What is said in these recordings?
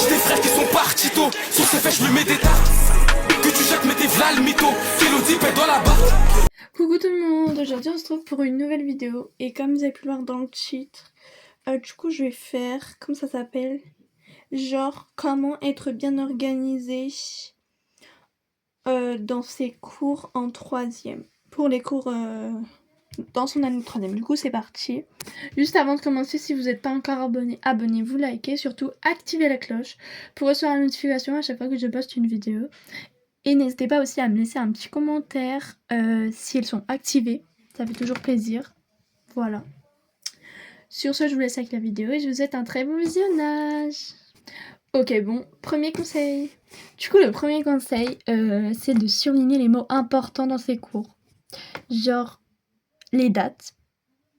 J'ai des frères qui sont partis tôt. Sur ces faits, je me mets des tartes. Que tu jettes, mais t'es v'là le mytho. Félodie, paie dans la barre. Coucou tout le monde, aujourd'hui on se retrouve pour une nouvelle vidéo. Et comme vous avez pu le voir dans le titre, du coup je vais faire, comme ça s'appelle, genre comment être bien organisé dans ses cours en troisième. Pour les cours dans son année de troisième. Du coup c'est parti. Juste avant de commencer, si vous n'êtes pas encore abonné, abonnez-vous, likez, surtout activez la cloche pour recevoir la notification à chaque fois que je poste une vidéo. Et n'hésitez pas aussi à me laisser un petit commentaire si elles sont activées. Ça fait toujours plaisir. Voilà. Sur ce, je vous laisse avec la vidéo et je vous souhaite un très bon visionnage. Ok, bon, premier conseil. Du coup, le premier conseil, c'est de surligner les mots importants dans ses cours. Genre, les dates.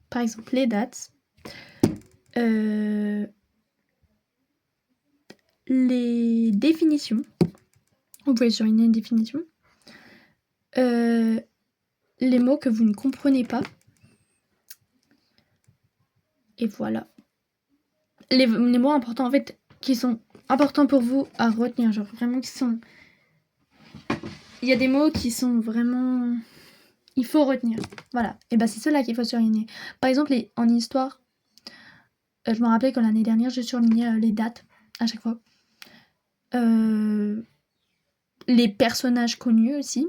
Par exemple, les dates. Les définitions. Vous pouvez surligner une définition. Les mots que vous ne comprenez pas. Et voilà. Les mots importants, en fait, qui sont importants pour vous à retenir. Genre, vraiment, qui sont... Il y a des mots qui sont vraiment... Il faut retenir. Voilà. Et bah, c'est ceux-là qu'il faut surligner. Par exemple, en histoire, je me rappelais que l'année dernière, je surlignais les dates à chaque fois. Les personnages connus aussi.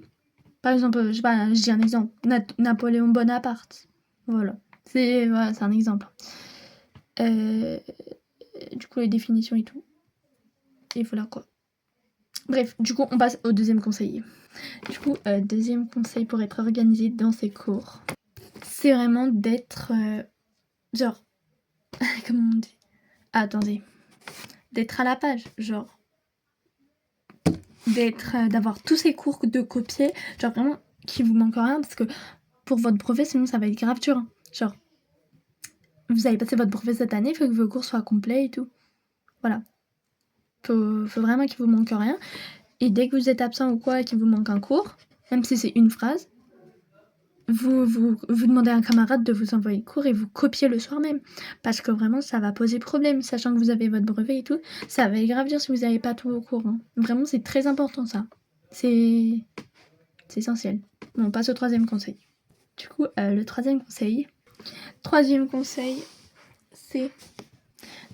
Par exemple, je sais pas, je dis un exemple. Napoléon Bonaparte. Voilà. C'est un exemple. Du coup, les définitions et tout. Et voilà quoi. Bref, du coup, on passe au deuxième conseil. Du coup, deuxième conseil pour être organisé dans ses cours, c'est vraiment d'être... genre... comment on dit? Attendez. D'être à la page, genre... d'avoir tous ces cours de copier, genre vraiment qu'il vous manque rien, parce que pour votre brevet, sinon ça va être grave dur. Genre, vous avez passé votre brevet cette année, il faut que vos cours soient complets et tout. Voilà. Faut vraiment qu'il vous manque rien. Et dès que vous êtes absent ou quoi et qu'il vous manque un cours, même si c'est une phrase, vous demandez à un camarade de vous envoyer le cours et vous copiez le soir même. Parce que vraiment, ça va poser problème. Sachant que vous avez votre brevet et tout, ça va être grave dur si vous n'avez pas tous vos cours. Hein. Vraiment, c'est très important ça. C'est essentiel. Bon, on passe au troisième conseil. Du coup, le troisième conseil, c'est...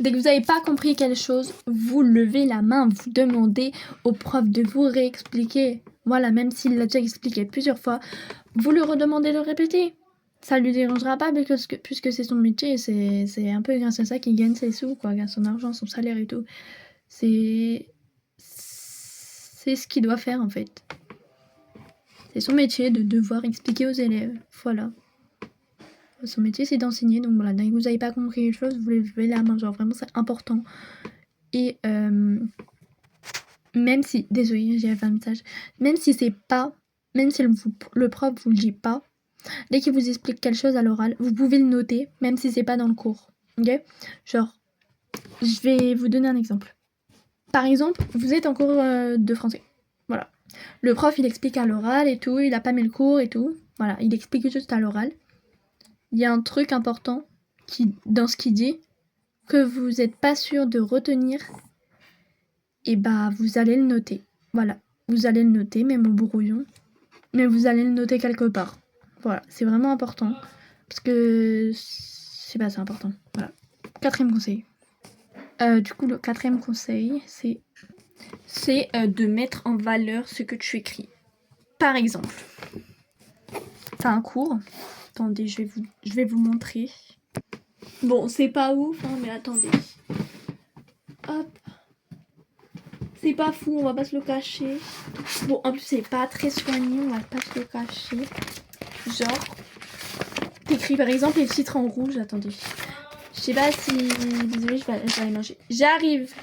Dès que vous n'avez pas compris quelque chose, vous levez la main, vous demandez au prof de vous réexpliquer. Voilà, même s'il l'a déjà expliqué plusieurs fois, vous le redemandez de le répéter. Ça lui dérangera pas puisque c'est son métier, c'est un peu grâce à ça qu'il gagne ses sous, quoi, gagne son argent, son salaire et tout. C'est ce qu'il doit faire en fait. C'est son métier de devoir expliquer aux élèves. Voilà. Son métier c'est d'enseigner, donc voilà, dès que vous n'avez pas compris quelque chose, vous levez la main, genre vraiment c'est important. Et même si, désolé, j'ai fait un message, même si le prof vous le dit pas, dès qu'il vous explique quelque chose à l'oral, vous pouvez le noter, même si c'est pas dans le cours, ok? Genre, je vais vous donner un exemple. Par exemple, vous êtes en cours de français, voilà. Le prof il explique à l'oral et tout, il a pas mis le cours et tout, voilà, il explique juste à l'oral. Il y a un truc important dans ce qu'il dit que vous n'êtes pas sûr de retenir, et bah vous allez le noter. Voilà, vous allez le noter, même au brouillon, mais vous allez le noter quelque part. Voilà, c'est vraiment important parce que c'est important. Voilà. Quatrième conseil. Du coup, le quatrième conseil, c'est de mettre en valeur ce que tu écris. Par exemple, t'as un cours. Attendez, je vais vous montrer. Bon, c'est pas ouf, hein, mais attendez. Hop. C'est pas fou, on va pas se le cacher. Bon, en plus, c'est pas très soigné, on va pas se le cacher. Genre, t'écris par exemple les titres en rouge. Attendez. Je sais pas si... Désolée, je vais aller manger. J'arrive.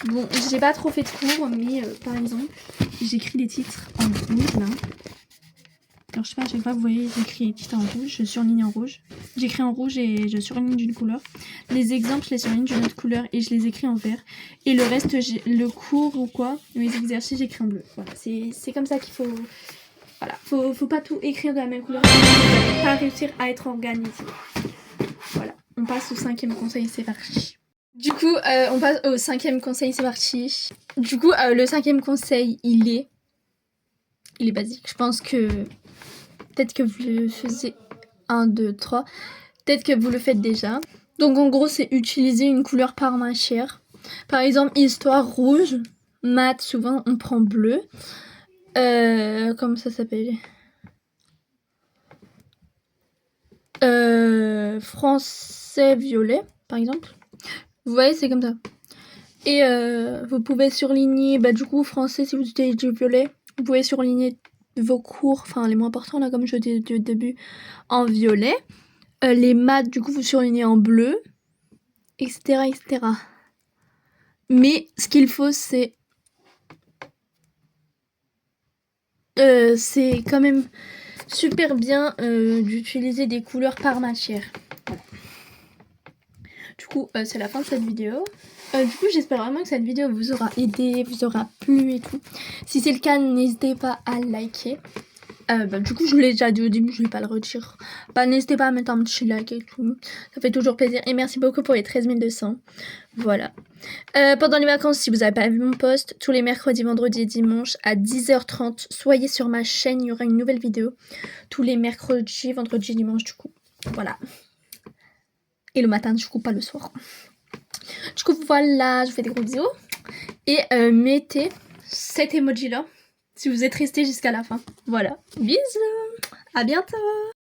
Bon, j'ai pas trop fait de cours, mais par exemple, j'écris les titres en rouge, là. Alors, je sais pas, à chaque fois, vous voyez, j'écris les titres en rouge, je surligne en rouge. J'écris en rouge et je surligne d'une couleur. Les exemples, je les surligne d'une autre couleur et je les écris en vert. Et le reste, le cours ou quoi, les exercices, j'écris en bleu. Voilà, c'est comme ça qu'il faut... Voilà, faut pas tout écrire de la même couleur. Vous n'allez pas réussir à être organisé. Voilà, on passe au cinquième conseil, c'est parti. Du coup, on passe au 5e conseil, c'est parti. Du coup, le 5e conseil, il est basique. Je pense que peut-être que vous le faisiez 1, 2, 3. Peut-être que vous le faites déjà. Donc en gros, c'est utiliser une couleur par matière. Par exemple, histoire rouge, maths, souvent on prend bleu. Comment ça s'appelle Français violet, par exemple. Vous voyez, c'est comme ça. Et vous pouvez surligner, du coup, français, si vous utilisez du violet, vous pouvez surligner vos cours, enfin les moins importants, là, comme je dis au début, en violet. Les maths, du coup, vous surlignez en bleu, etc., etc. Mais ce qu'il faut, c'est quand même super bien d'utiliser des couleurs par matière. Voilà. Du coup, c'est la fin de cette vidéo. Du coup, j'espère vraiment que cette vidéo vous aura aidé, vous aura plu et tout. Si c'est le cas, n'hésitez pas à liker. Du coup, je vous l'ai déjà dit au début, je vais pas le redire. N'hésitez pas à mettre un petit like et tout. Ça fait toujours plaisir. Et merci beaucoup pour les 13 200. Voilà. Pendant les vacances, si vous n'avez pas vu mon post, tous les mercredis, vendredis et dimanches à 10h30, soyez sur ma chaîne, il y aura une nouvelle vidéo. Tous les mercredis, vendredis et dimanches, du coup. Voilà. Et le matin, du coup, pas le soir. Du coup, voilà, je vous fais des gros bisous. Et mettez cet emoji-là si vous êtes resté jusqu'à la fin. Voilà. Bisous. À bientôt.